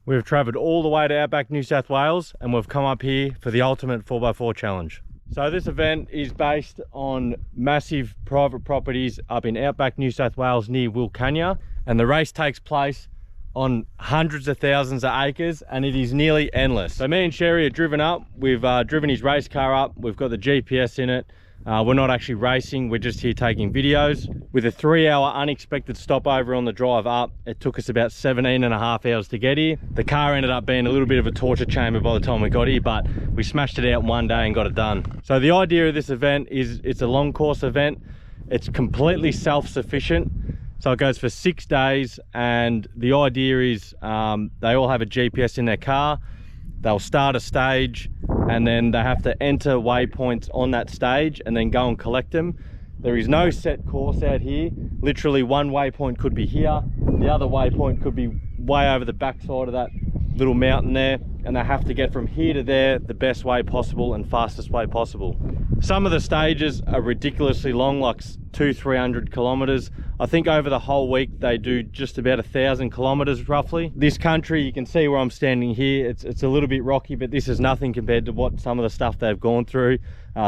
We've travelled all the way to Outback New South Wales and we've come up here for the ultimate 4x4 challenge. So this event is based on massive private properties up in Outback New South Wales near Wilcannia, and the race takes place on hundreds of thousands of acres and it is nearly endless. So me and Sherry are driven up. We've driven his race car up. We've got the GPS in it. We're not actually racing, we're just here taking videos. With a 3-hour unexpected stopover on the drive up, it took us about 17.5 hours to get here. The car ended up being a little bit of a torture chamber by the time we got here, but we smashed it out in one day and got it done. So the idea of this event is it's a long course event. It's completely self-sufficient. So it goes for 6 days, and the idea is they all have a GPS in their car. They'll start a stage and then they have to enter waypoints on that stage and then go and collect them. There is no set course out here. Literally one waypoint could be here, the other waypoint could be way over the backside of that little mountain there, and they have to get from here to there the best way possible and fastest way possible. Some of the stages are ridiculously long, like 200-300 kilometers. I think over the whole week they do just about 1,000 kilometers roughly. This country, you can see where I'm standing here, it's a little bit rocky, but this is nothing compared to what some of the stuff they've gone through.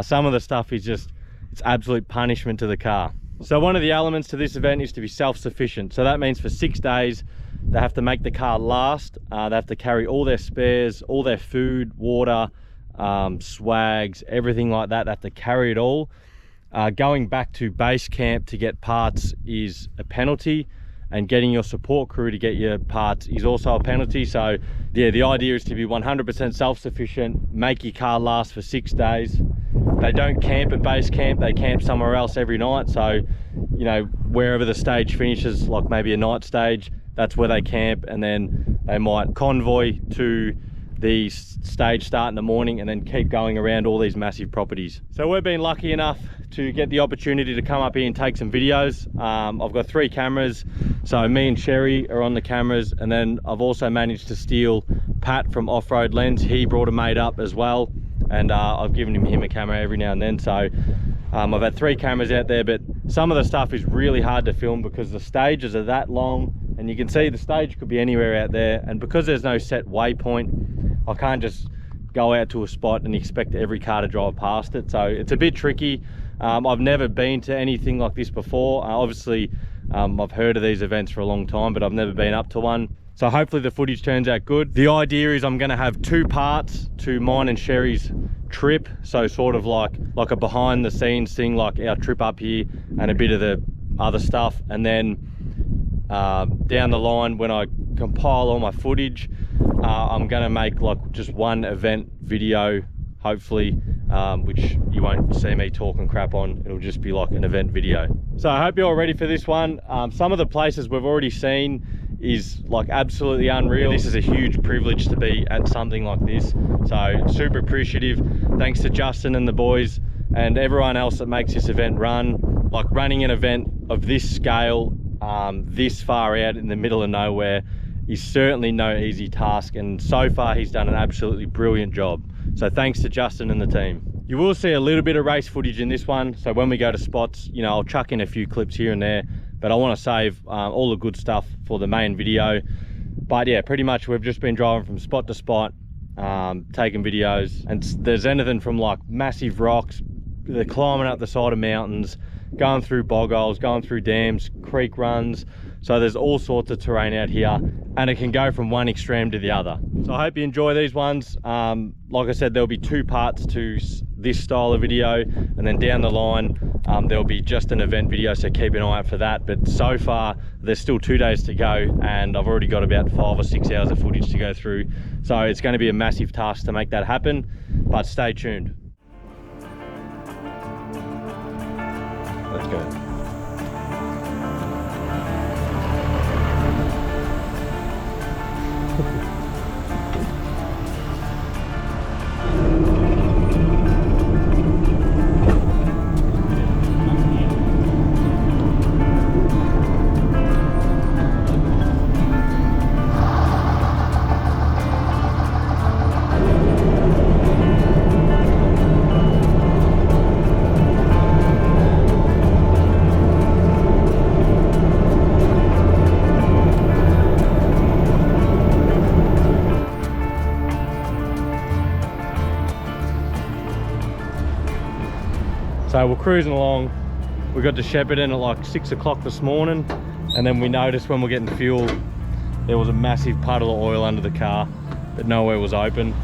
Some of the stuff is just, it's absolute punishment to the car. So one of the elements to this event is to be self-sufficient. So that means for 6 days they have to make the car last. They have to carry all their spares, all their food, water, swags, everything like that. They have to carry it all. Going back to base camp to get parts is a penalty, and getting your support crew to get your parts is also a penalty. So yeah, the idea is to be 100% self-sufficient, make your car last for 6 days. They don't camp at base camp, they camp somewhere else every night. So, you know, wherever the stage finishes, like maybe a night stage, that's where they camp, and then they might convoy to the stage start in the morning and then keep going around all these massive properties. So we've been lucky enough to get the opportunity to come up here and take some videos. I've got 3 cameras, so me and Sherry are on the cameras, and then I've also managed to steal Pat from Off-Road Lens. He brought a mate up as well, and I've given him a camera every now and then. So I've had 3 cameras out there, but some of the stuff is really hard to film because the stages are that long, and you can see the stage could be anywhere out there, and because there's no set waypoint, I can't just go out to a spot and expect every car to drive past it. So it's a bit tricky. I've never been to anything like this before. Obviously, I've heard of these events for a long time, but I've never been up to one. So hopefully the footage turns out good. The idea is I'm gonna have 2 parts to mine and Sherry's trip. So sort of like a behind the scenes thing, like our trip up here and a bit of the other stuff. And then down the line, when I compile all my footage, I'm gonna make like just one event video, hopefully, which you won't see me talking crap on. It'll just be like an event video. So I hope you're all ready for this one. Some of the places we've already seen is like absolutely unreal. This is a huge privilege to be at something like this. So super appreciative. Thanks to Justin and the boys and everyone else that makes this event run. Like running an event of this scale, this far out in the middle of nowhere, is certainly no easy task, and so far he's done an absolutely brilliant job. So thanks to Justin and the team. You will see a little bit of race footage in this one, so when we go to spots, you know, I'll chuck in a few clips here and there, but I want to save all the good stuff for the main video. But yeah, pretty much we've just been driving from spot to spot, taking videos, and there's anything from like massive rocks, they're climbing up the side of mountains, going through bog holes, going through dams, creek runs. So there's all sorts of terrain out here, and it can go from one extreme to the other. So I hope you enjoy these ones. Like I said, there'll be 2 parts to this style of video, and then down the line there'll be just an event video, so keep an eye out for that. But so far there's still 2 days to go, and I've already got about 5 or 6 hours of footage to go through. So it's going to be a massive task to make that happen, but stay tuned. Let's go. So we're cruising along. We got to Shepparton at like 6 o'clock this morning, and then we noticed when we're getting fuel, there was a massive puddle of oil under the car, but nowhere was open.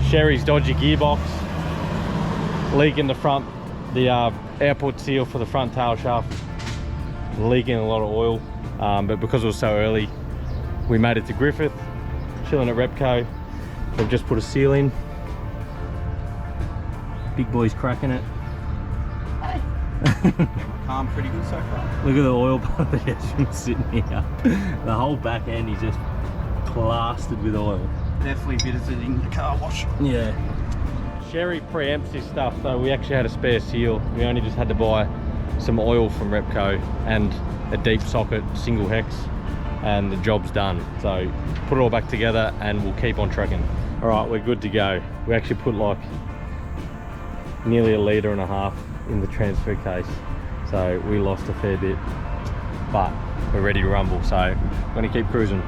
Sherry's dodgy gearbox, leak in the front, the airport seal for the front tail shaft, leaking a lot of oil. But because it was so early, we made it to Griffith, chilling at Repco. They've just put a seal in. Big boy's cracking it. Calm pretty good so far. Look at the oil pump sitting here. The whole back end is just plastered with oil. Definitely visiting the car wash. Yeah. Sherry preempts this stuff, so we actually had a spare seal. We only just had to buy some oil from Repco and a deep socket single hex, and the job's done. So put it all back together and we'll keep on trucking. All right, we're good to go. We actually put like nearly 1.5 liters in the transfer case, so we lost a fair bit, but we're ready to rumble, so I'm gonna keep cruising.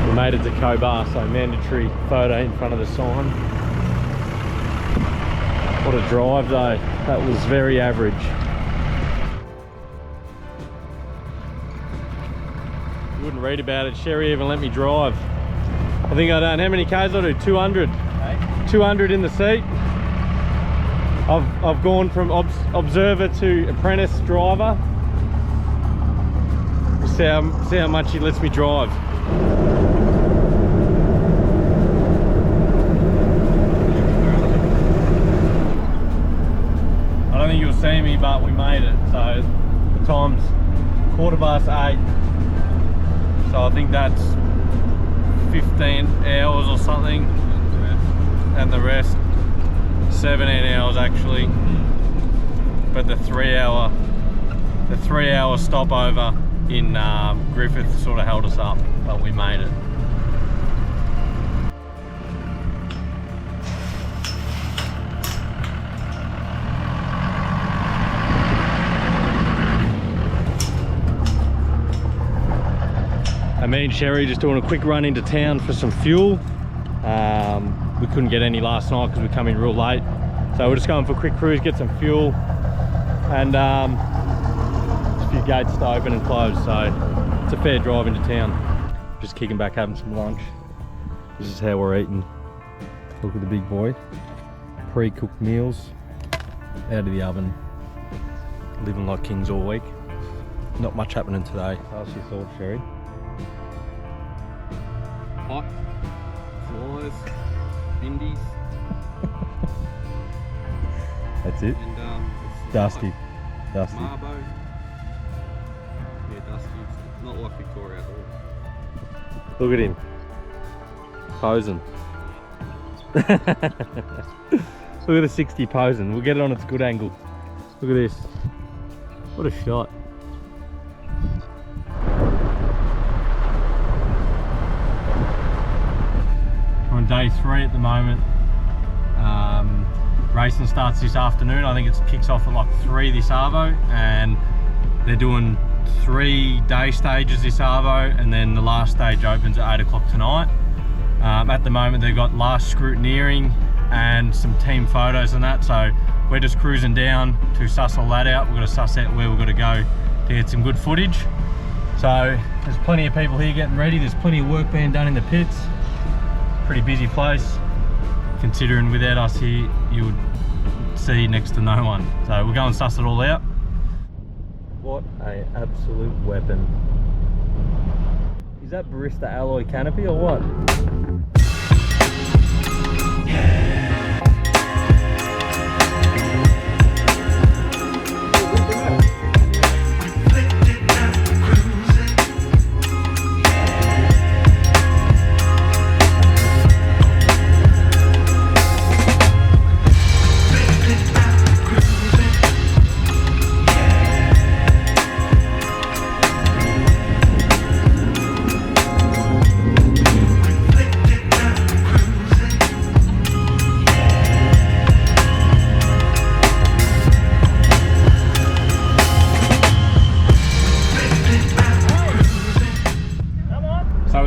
We made it to Cobar, so mandatory photo in front of the sign. What a drive though, that was very average. You wouldn't read about it, Sherry even let me drive. I think I done, how many Ks I do? 200. Hey? 200 in the seat. I've gone from observer to apprentice driver. See how much he lets me drive. I don't think you'll see me, but we made it. So the time's 8:15. So I think that's 15 hours or something, and the rest 17 hours actually, but the 3 hour stopover in Griffith sort of held us up, but we made it. Me and Sherry just doing a quick run into town for some fuel. We couldn't get any last night because we come in real late, so we're just going for a quick cruise, get some fuel, and a few gates to open and close, so it's a fair drive into town. Just kicking back, having some lunch. This is how we're eating. Look at the big boy. Pre-cooked meals out of the oven. Living like kings all week. Not much happening today. How's your thoughts, Sherry? Hot, flies, indies. That's it? And Dusty. Dusty. Marbo. Yeah, dusty. It's not like Victoria at all. Look at him. Posing. Look at the 60 posing. We'll get it on its good angle. Look at this. What a shot. On day 3 at the moment. Racing starts this afternoon. I think it kicks off at like 3 this arvo, and they're doing 3 day stages this arvo, and then the last stage opens at 8 o'clock tonight. At the moment they've got last scrutineering and some team photos and that, so we're just cruising down to suss all that out. We've got to suss out where we've got to go to get some good footage. So there's plenty of people here getting ready. There's plenty of work being done in the pits. Pretty busy place, considering without us here you would see next to no one. So we'll go and suss it all out. What an absolute weapon. Is that Barista alloy canopy or what?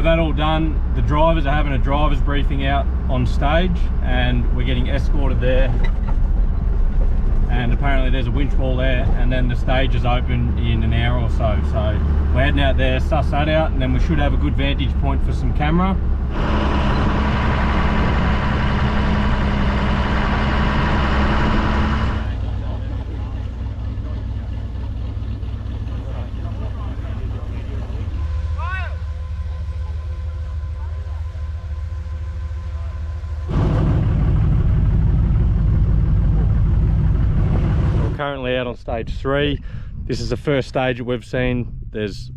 with that all done, the drivers are having a driver's briefing out on stage, and we're getting escorted there. And apparently there's a winch wall there, and then the stage is open in an hour or so. So we're heading out there, suss that out, and then we should have a good vantage point for some camera. Currently out on stage 3. This is the first stage that we've seen. There's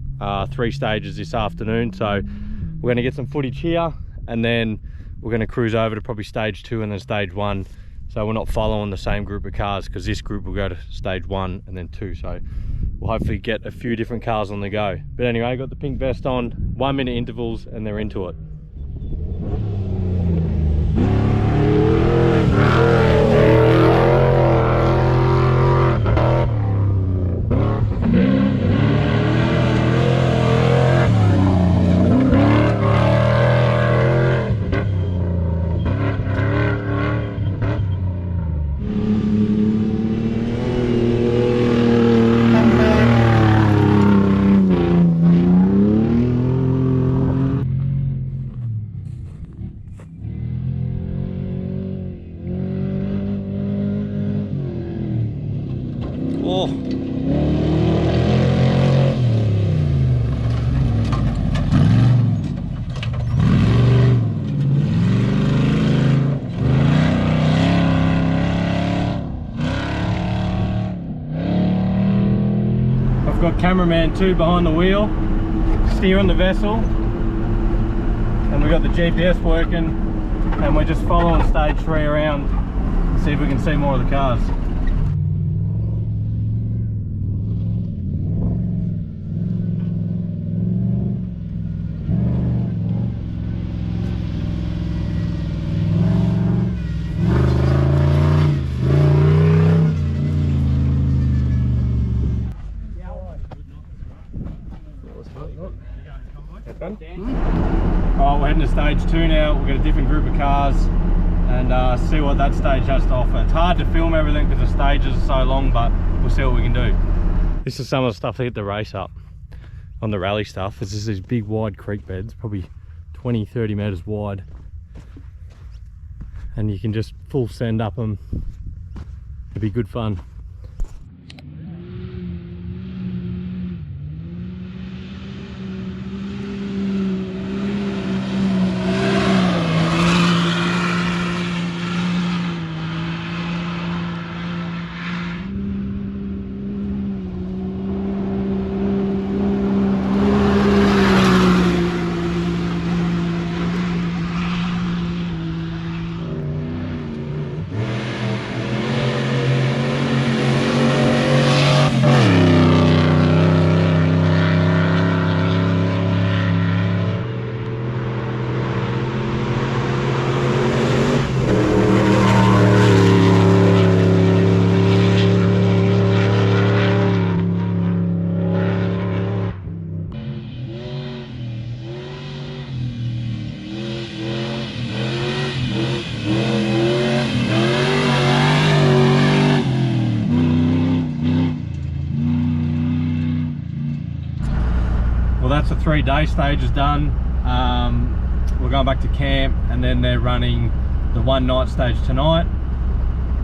3 stages this afternoon, so we're going to get some footage here, and then we're going to cruise over to probably stage 2 and then stage 1, so we're not following the same group of cars, because this group will go to stage 1 and then 2, so we'll hopefully get a few different cars on the go. But anyway, got the pink vest on, 1 minute intervals, and they're into it. Oh. I've got cameraman 2 behind the wheel, steering the vessel, and we've got the GPS working, and we're just following stage 3 around, see if we can see more of the cars. Alright, we're heading to stage 2 now. We've got a different group of cars, and see what that stage has to offer. It's hard to film everything because the stages are so long, but we'll see what we can do. This is some of the stuff they get the race up on the rally stuff. This is these big wide creek beds, probably 20-30 meters wide, and you can just full send up them. It'd be good fun. Well, that's the 3-day stage is done. We're going back to camp, and then they're running the 1-night stage tonight,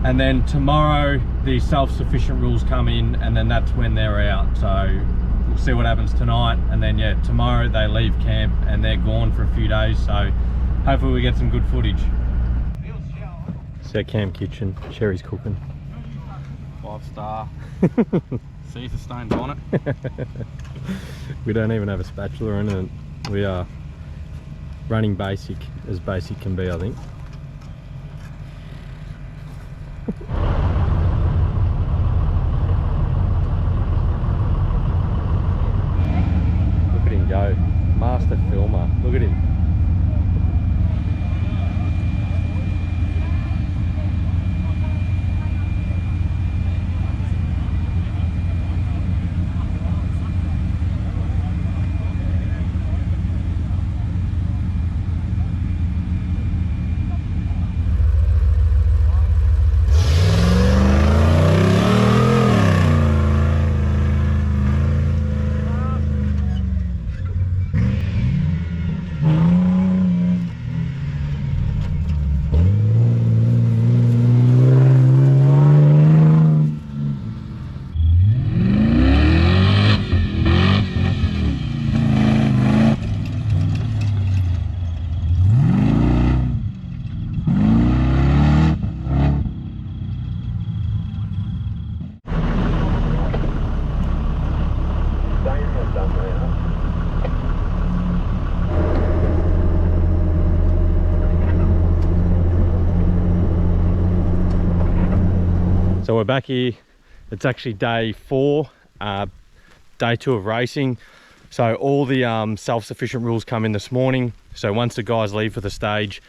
and then tomorrow the self-sufficient rules come in, and then that's when they're out. So we'll see what happens tonight, and then yeah, tomorrow they leave camp and they're gone for a few days, so hopefully we get some good footage. It's our camp kitchen. Sherry's cooking. 5-star. Caesar stones on it. We don't even have a spatula in it. We are running basic as basic can be, I think. Look at him go. Master filmer. Look at him. So we're back here. It's actually day 4, day 2 of racing. So all the self-sufficient rules come in this morning. So once the guys leave for the stage,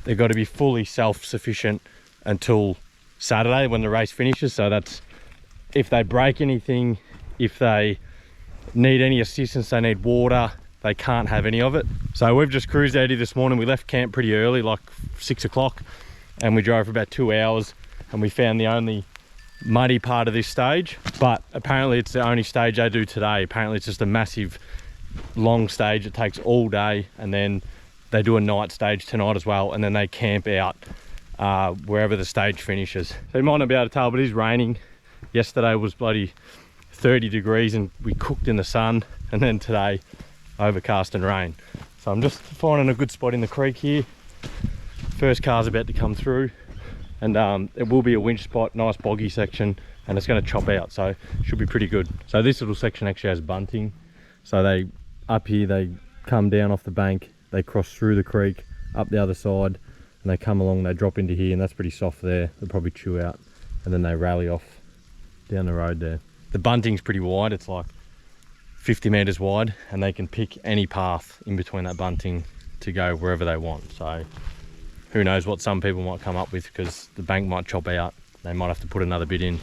they've got to be fully self-sufficient until Saturday when the race finishes. So that's if they break anything, if they need any assistance, they need water, they can't have any of it. So we've just cruised out here this morning. We left camp pretty early, like 6 o'clock, and we drove for about 2 hours, and we found the only muddy part of this stage, but apparently it's the only stage they do today. Apparently it's just a massive long stage. It takes all day, and then they do a night stage tonight as well, and then they camp out wherever the stage finishes. So you might not be able to tell, but it is raining. Yesterday was bloody 30 degrees and we cooked in the sun, and then today overcast and rain. So I'm just finding a good spot in the creek here. First car's about to come through, and it will be a winch spot, nice boggy section, and it's going to chop out, so it should be pretty good. So this little section actually has bunting. So they, up here, they come down off the bank, they cross through the creek, up the other side, and they come along, they drop into here, and that's pretty soft there. They'll probably chew out, and then they rally off down the road there. The bunting's pretty wide, it's like 50 meters wide, and they can pick any path in between that bunting to go wherever they want. So who knows what some people might come up with, because the bank might chop out. They might have to put another bit in.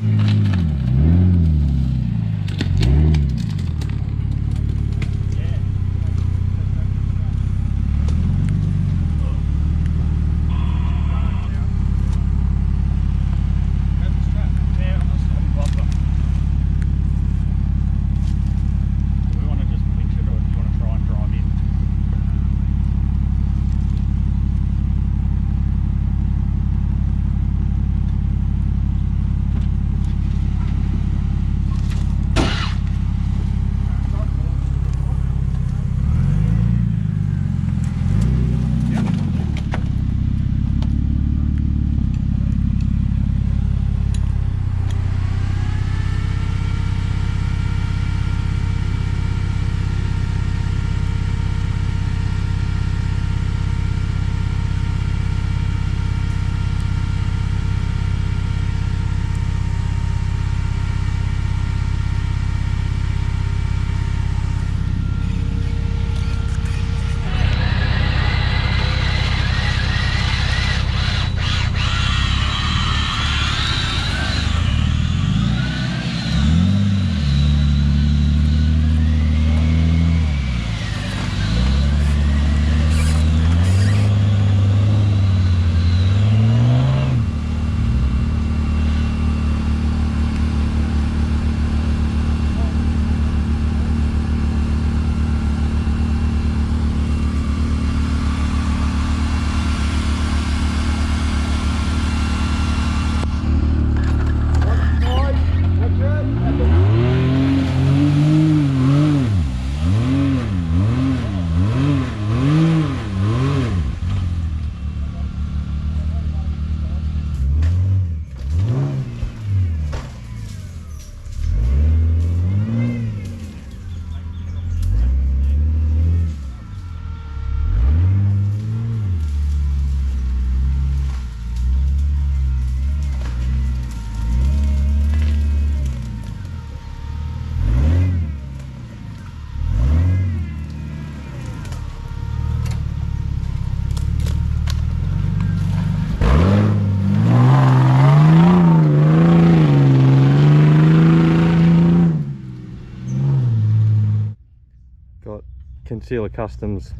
Concealer Customs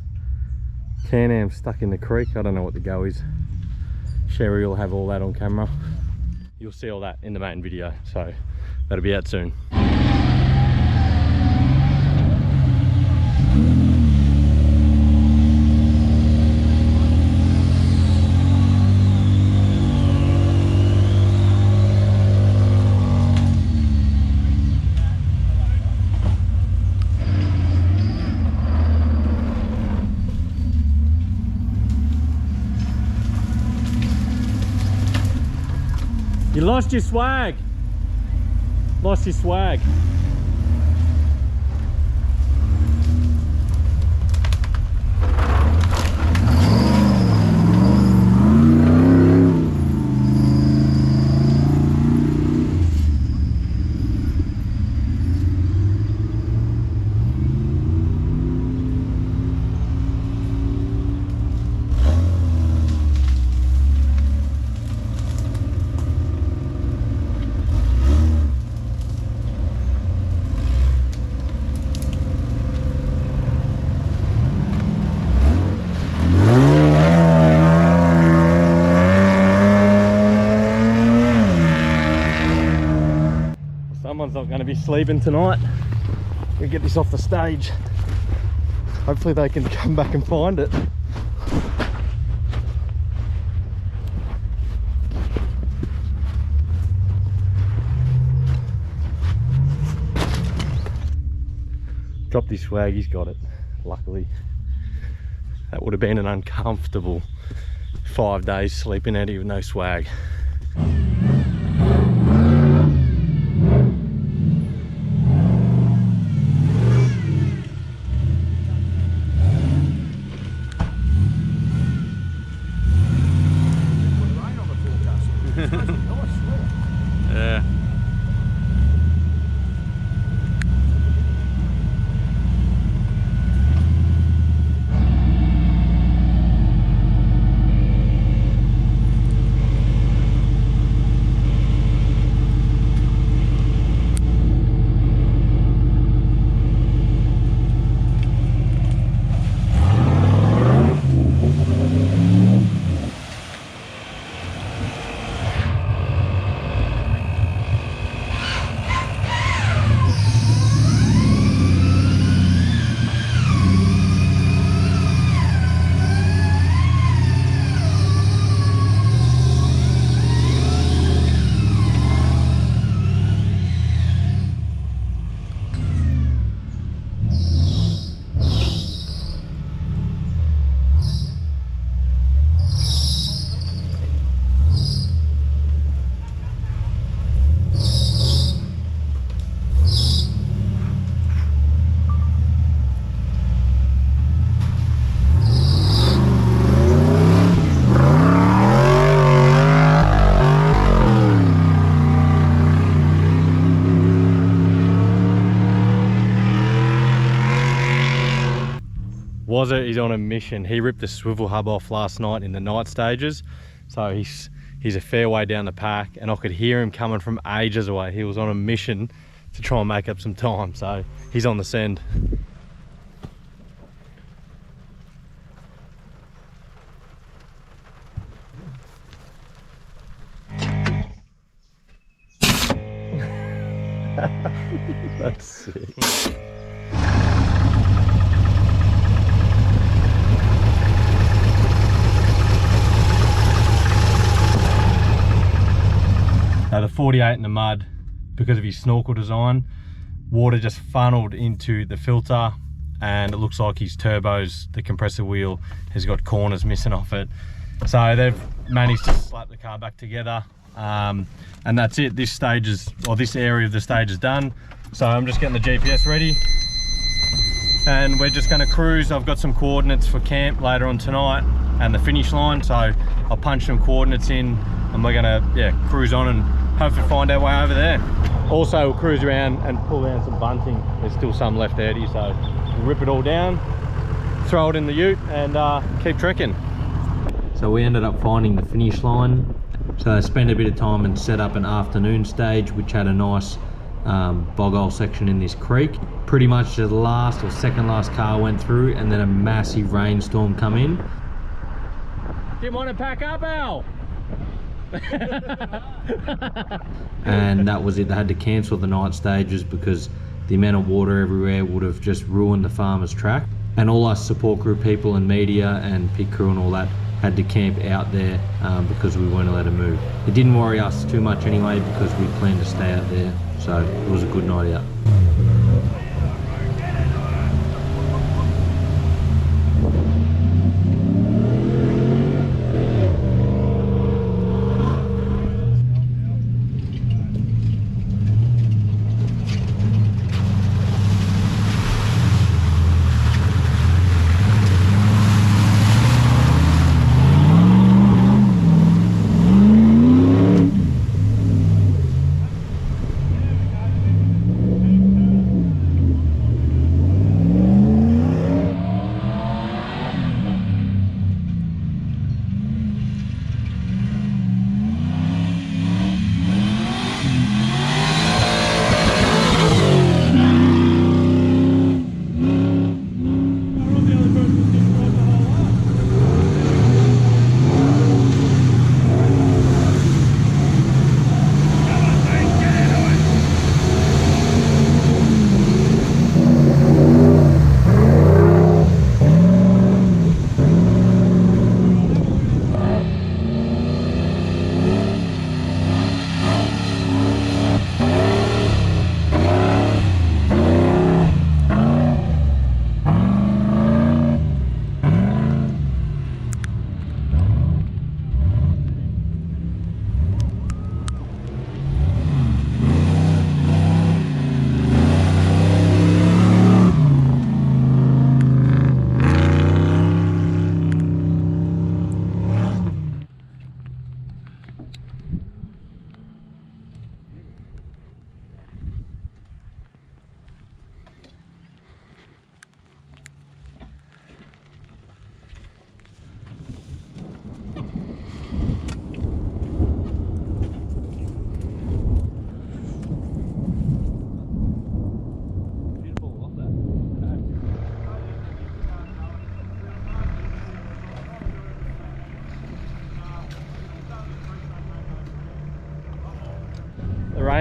Can-Am stuck in the creek. I don't know what the go is. Sherry will have all that on camera. You'll see all that in the main video, so that'll be out soon. You lost your swag. Lost your swag. be sleeping tonight. We get this off the stage. Hopefully they can come back and find it. Dropped his swag, he's got it, luckily. That would have been an uncomfortable 5 days sleeping out here with no swag. Yeah. He's on a mission. He ripped the swivel hub off last night in the night stages, so he's a fair way down the pack, and I could hear him coming from ages away. He was on a mission to try and make up some time, so he's on the send. That's sick. Now the 48 in the mud, because of his snorkel design, water just funneled into the filter, and it looks like his turbos, the compressor wheel, has got corners missing off it. So they've managed to slap the car back together, and that's it. This stage is, or this area of the stage is done. So I'm just getting the GPS ready, and we're just going to cruise. I've got some coordinates for camp later on tonight and the finish line, so I'll punch some coordinates in, and we're gonna cruise on and hopefully find our way over there. Also, we'll cruise around and pull down some bunting. There's still some left out here, so we'll rip it all down, throw it in the ute, and keep trekking. So we ended up finding the finish line. So I spent a bit of time and set up an afternoon stage, which had a nice bog hole section in this creek. Pretty much the last or second last car went through, and then a massive rainstorm come in. Didn't want to pack up, Al. And that was it. They had to cancel the night stages because the amount of water everywhere would have just ruined the farmer's track. And all us support group people and media and pit crew and all that had to camp out there because we weren't allowed to move. It didn't worry us too much anyway because we planned to stay out there, so it was a good night out.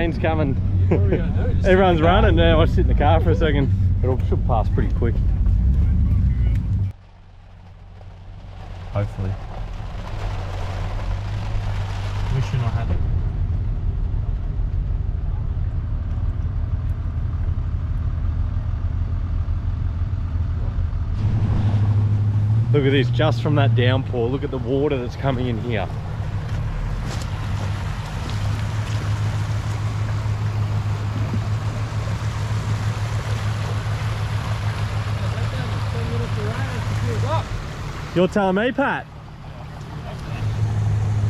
rain's coming. What are we gonna do? Just Everyone's running now. I'll sit in the car for a second. It should pass pretty quick. Hopefully. Wishing I had it. Look at this, just from that downpour, look at the water that's coming in here. You're telling me, Pat?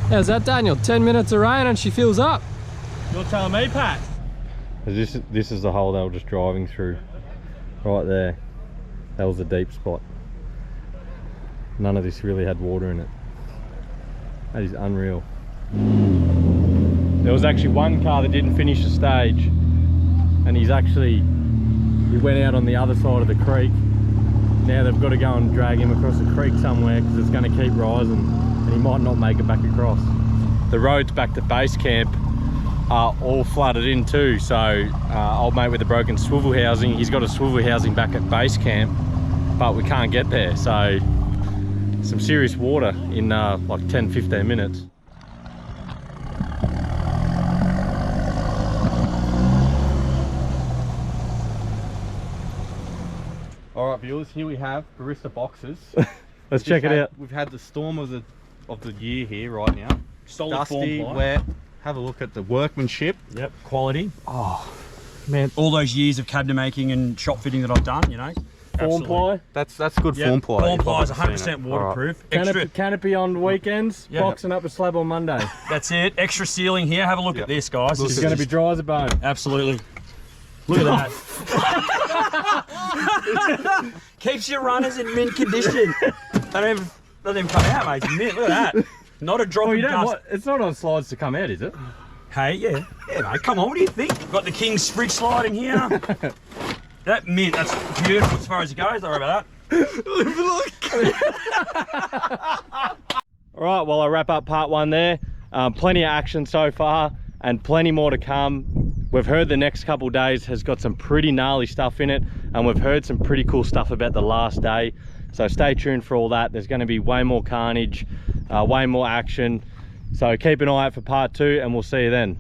How's that, Daniel? 10 minutes of rain and she fills up. You're telling me, Pat? This is the hole they were just driving through. Right there. That was a deep spot. None of this really had water in it. That is unreal. There was actually one car that didn't finish the stage, and he went out on the other side of the creek. Now they've got to go and drag him across the creek somewhere because it's going to keep rising and he might not make it back across. The roads back to base camp are all flooded in too, so old mate with the broken swivel housing, he's got a swivel housing back at base camp, but we can't get there, so some serious water in like 10-15 minutes. All right, viewers, here we have barista boxes. Let's check it out. We've had the storm of the year here right now. Solid Dusty, form ply. wet. Have a look at the workmanship. Yep, quality. Oh, Man, all those years of cabinet making and shop fitting that I've done, you know. Form ply. that's good Yep, form ply. form if ply is I've ever seen 100% it. waterproof. Canopy, Extra, canopy on weekends, Yeah. boxing up a slab on Monday. that's it. Extra ceiling here. Have a look Yep. at this, guys. Look This It's is going to be just- dry as a bone. Absolutely. Look at that. Keeps your runners in mint condition. They don't even come out, mate. It's mint. Look at that. Not a drop Oh, of you don't dust. want, it's not on slides to come out, is it? Hey, yeah, mate. Come on, what do you think? Got the King's fridge slide in here. That mint, that's beautiful as far as it goes. Don't worry about that. All right, well, I'll wrap up part one there. Plenty of action so far and plenty more to come. We've heard the next couple of days has got some pretty gnarly stuff in it, and we've heard some pretty cool stuff about the last day. So stay tuned for all that. There's going to be way more carnage, way more action. So keep an eye out for part two, and we'll see you then.